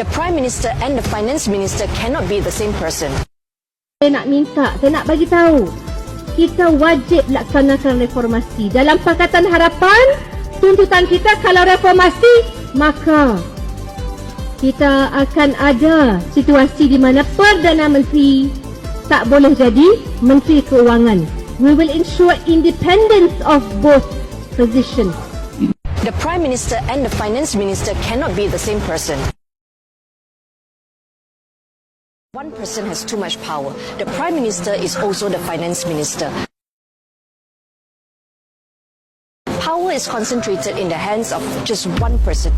The Prime Minister and the Finance Minister cannot be the same person. Saya nak bagi tahu, kita wajib laksanakan reformasi. Dalam Pakatan Harapan, tuntutan kita kalau reformasi, maka kita akan ada situasi di mana Perdana Menteri tak boleh jadi Menteri Keuangan. We will ensure independence of both positions. The Prime Minister and the Finance Minister cannot be the same person. One person has too much power. The Prime Minister is also the Finance Minister. Power is concentrated in the hands of just one person.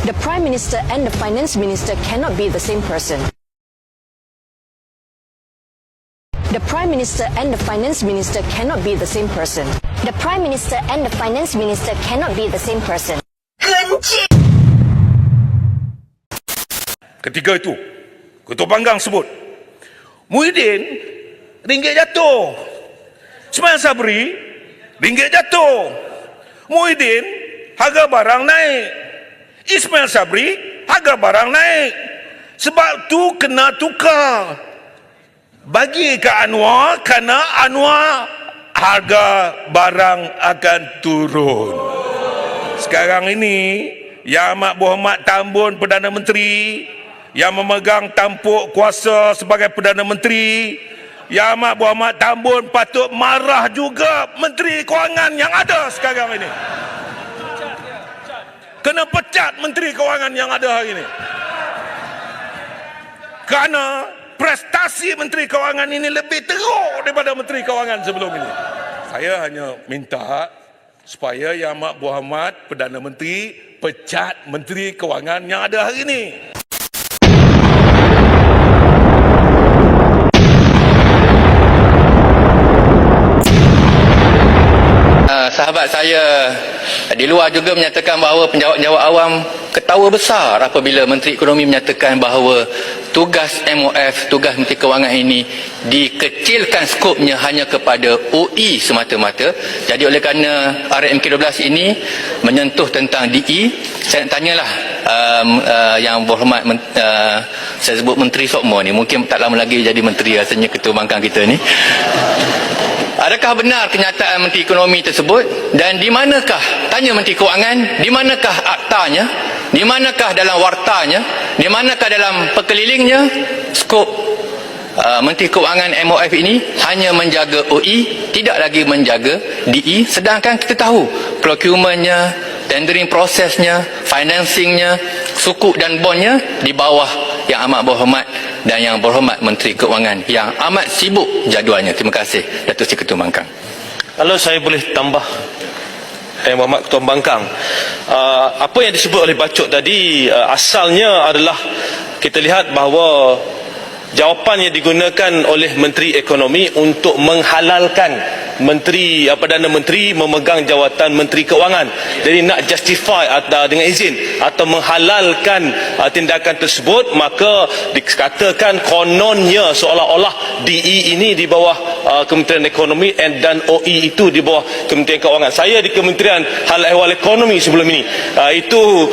The Prime Minister and the Finance Minister cannot be the same person. The Prime Minister and the Finance Minister cannot be the same person. The Prime Minister and the Finance Minister cannot be the same person. Ketika itu, Ketua Banggang sebut, Muhyiddin, ringgit jatuh. Ismail Sabri, ringgit jatuh. Muhyiddin, harga barang naik. Ismail Sabri, harga barang naik. Sebab tu kena tukar. Bagi ke Anwar, kerana Anwar harga barang akan turun. Sekarang ini, Yang Amat Berhormat Tambun Perdana Menteri yang memegang tampuk kuasa sebagai Perdana Menteri, Yang Amat Berhormat Tambun patut marah juga Menteri Kewangan yang ada sekarang ini. Kena pecat Menteri Kewangan yang ada hari ini. Kerana prestasi Menteri Kewangan ini lebih teruk daripada Menteri Kewangan sebelum ini. Saya hanya minta supaya Yang Amat Berhormat Perdana Menteri pecat Menteri Kewangan yang ada hari ini. Sahabat saya di luar juga menyatakan bahawa penjawat-penjawat awam ketawa besar apabila Menteri Ekonomi menyatakan bahawa tugas MOF, tugas Menteri Kewangan ini dikecilkan skopnya hanya kepada OE semata-mata. Jadi oleh kerana RMK12 ini menyentuh tentang DE, saya nak tanyalah Yang Berhormat saya sebut Menteri Sokmo ni, mungkin tak lama lagi jadi Menteri rasanya Ketua Bangkang kita ni. Adakah benar kenyataan Menteri Ekonomi tersebut? Dan di manakah, tanya Menteri Kewangan, di manakah aktanya? Di manakah dalam wartanya? Di manakah dalam perkelilingnya? Skop Menteri Kewangan MOF ini hanya menjaga OE, tidak lagi menjaga DE. Sedangkan kita tahu procurementnya, tendering prosesnya, financingnya, sukuk dan bondnya di bawah Yang Amat Berhormat dan Yang Berhormat Menteri Keuangan yang amat sibuk jadualnya. Terima kasih Datuk Seri Ketua Bangkang. Kalau saya boleh tambah, Yang Berhormat Ketua Bangkang, apa yang disebut oleh Bacok tadi asalnya adalah kita lihat bahawa jawapan yang digunakan oleh Menteri Ekonomi untuk menghalalkan Perdana Menteri memegang jawatan Menteri Keuangan. Jadi nak justify dengan izin atau menghalalkan tindakan tersebut, maka dikatakan kononnya seolah-olah DE ini di bawah Kementerian Ekonomi dan OE itu di bawah Kementerian Keuangan. Saya di Kementerian Hal Ehwal Ekonomi sebelum ini, itu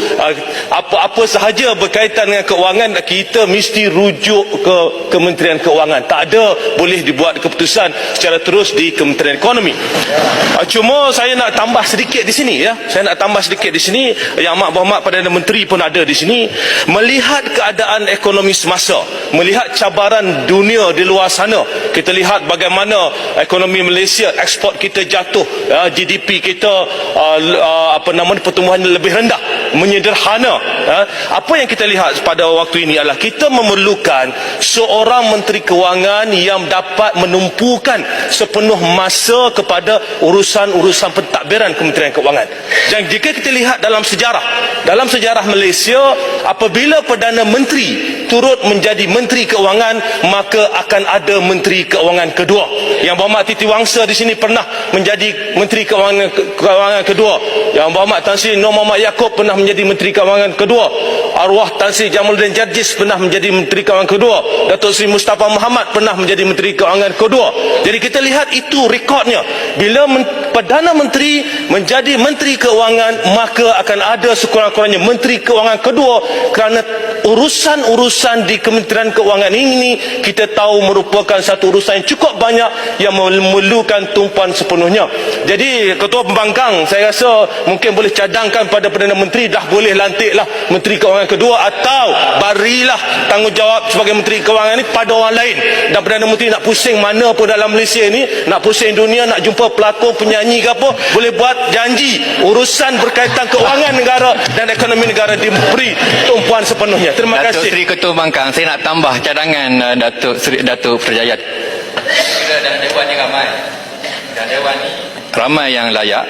apa-apa sahaja berkaitan dengan keuangan kita mesti rujuk ke Kementerian Keuangan. Tak ada boleh dibuat keputusan secara terus di Kementerian Ekonomi. Cuma saya nak tambah sedikit di sini, ya. Saya nak tambah sedikit di sini. Yang Amat Berhormat Perdana Menteri pun ada di sini. Melihat keadaan ekonomi semasa, melihat cabaran dunia di luar sana, kita lihat bagaimana ekonomi Malaysia, ekspor kita jatuh, GDP kita pertumbuhan lebih rendah, menyederhana. Apa yang kita lihat pada waktu ini adalah kita memerlukan seorang Menteri Kewangan yang dapat menumpukan sepenuh masa kepada urusan-urusan pentadbiran Kementerian Keuangan. Dan jika kita lihat dalam sejarah Malaysia, apabila Perdana Menteri turut menjadi Menteri Keuangan, maka akan ada Menteri Keuangan kedua. Yang Berhormat Titi Wangsa di sini pernah menjadi Menteri Keuangan kedua. Yang Berhormat Tan Sri Nur Muhammad Yaakob pernah menjadi Menteri Keuangan kedua. Arwah Tan Sri Jamaluddin Jarjis pernah menjadi Menteri Keuangan kedua. Datuk Seri Mustafa Muhammad pernah menjadi Menteri Keuangan kedua. Jadi kita lihat itu rekodnya. Bila Perdana Menteri menjadi Menteri Keuangan, maka akan ada sekurang-kurangnya Menteri Keuangan kedua, kerana urusan-urusan di Kementerian Keuangan ini kita tahu merupakan satu urusan yang cukup banyak yang memerlukan tumpuan sepenuhnya. Jadi Ketua Pembangkang, saya rasa mungkin boleh cadangkan pada Perdana Menteri, dah boleh lantiklah Menteri Keuangan kedua, atau barilah tanggungjawab sebagai Menteri Keuangan ini pada orang lain. Dan Perdana Menteri nak pusing mana pun dalam Malaysia ni, nak pusing dunia, nak jumpa pelakon, penyanyi ke apa, boleh buat janji urusan berkaitan keuangan negara dan ekonomi negara diberi tumpuan sepenuhnya. Terima Datuk kasih. Seri Ketua Pembangkang, saya nak tambah cadangan Datuk Perjayat. Dan Dewan ni ramai. Dan Dewan ni ramai yang layak.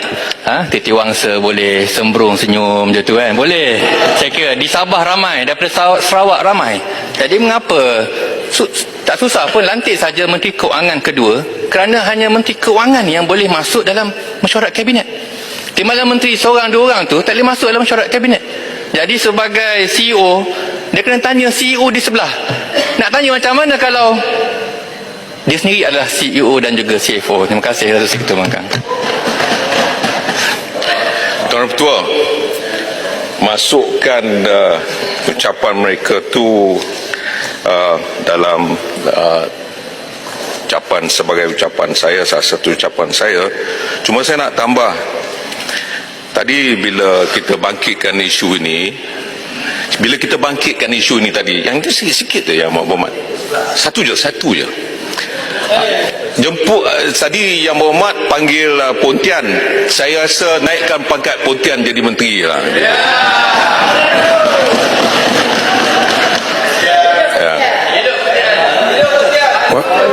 Titi Wangsa boleh sembrung senyum je tu kan. Boleh. Saya kira di Sabah ramai, daripada Sarawak ramai. Jadi mengapa tak susah pun lantik saja Menteri Keuangan kedua, kerana hanya Menteri Keuangan yang boleh masuk dalam mesyuarat kabinet. Timbalan menteri seorang dua orang tu tak boleh masuk dalam mesyuarat kabinet. Jadi sebagai CEO, dia kena tanya CEO di sebelah. Nak tanya macam mana kalau dia sendiri adalah CEO dan juga CFO. Terima kasih Datuk Seri Ketua Pembangkang. Tuan Ketua, masukkan ucapan mereka tu dalam ucapan sebagai ucapan saya, salah satu ucapan saya. Cuma saya nak tambah, tadi bila kita bangkitkan isu ini, tadi, yang itu sikit-sikit je yang Berhormat, satu je jemput tadi Yang Berhormat panggil Pontian. Saya rasa naikkan pangkat Pontian jadi menteri lah.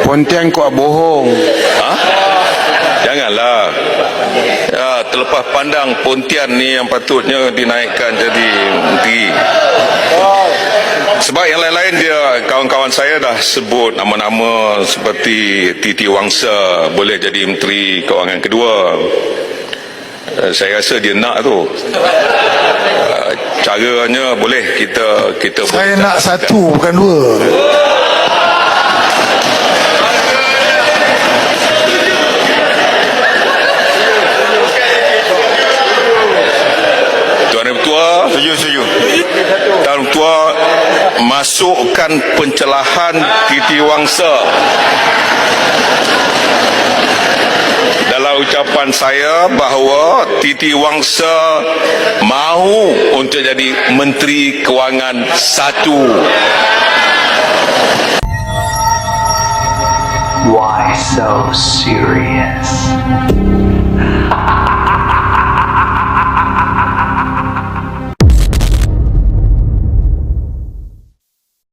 Pontian kau bohong. Janganlah. Terlepas pandang Pontian ni yang patutnya dinaikkan jadi menteri. Sebab yang lain-lain dia, kawan-kawan saya dah sebut nama-nama seperti Titi Wangsa boleh jadi Menteri Keuangan kedua. Saya rasa dia nak tu. Caranya boleh kita Saya nak satu bukan dua. Setuju. Tuan Ketua, masukkan pencelahan Titi Wangsa dalam ucapan saya bahawa Titi Wangsa mahu untuk jadi Menteri Kewangan 1. Why so serious?